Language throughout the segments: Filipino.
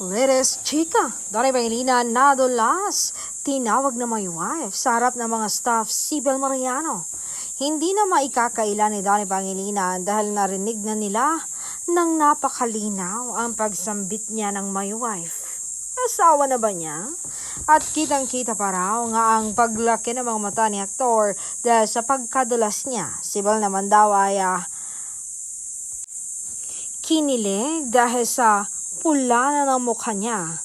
Latest chika, Donnie Pangilinan nadulas. Tinawag na my wife sa harap ng mga staff si Bel Mariano. Hindi na maikakaila ni Donnie Pangilinan dahil narinig na nila nang napakalinaw ang pagsambit niya ng my wife. Asawa na ba niya? At kitang-kita pa raw nga ang paglaki ng mga mata ni aktor dahil sa pagkadulas niya. Si Bel naman daw ay kinilig dahil sa pula na ng mukha niya.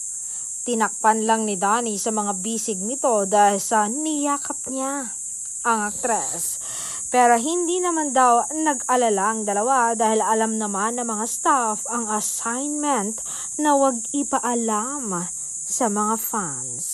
Tinakpan lang ni Donnie sa mga bisig nito dahil sa niyakap niya ang aktres. Pero hindi naman daw nag-alala ang dalawa dahil alam naman ng mga staff ang assignment na huwag ipaalam sa mga fans.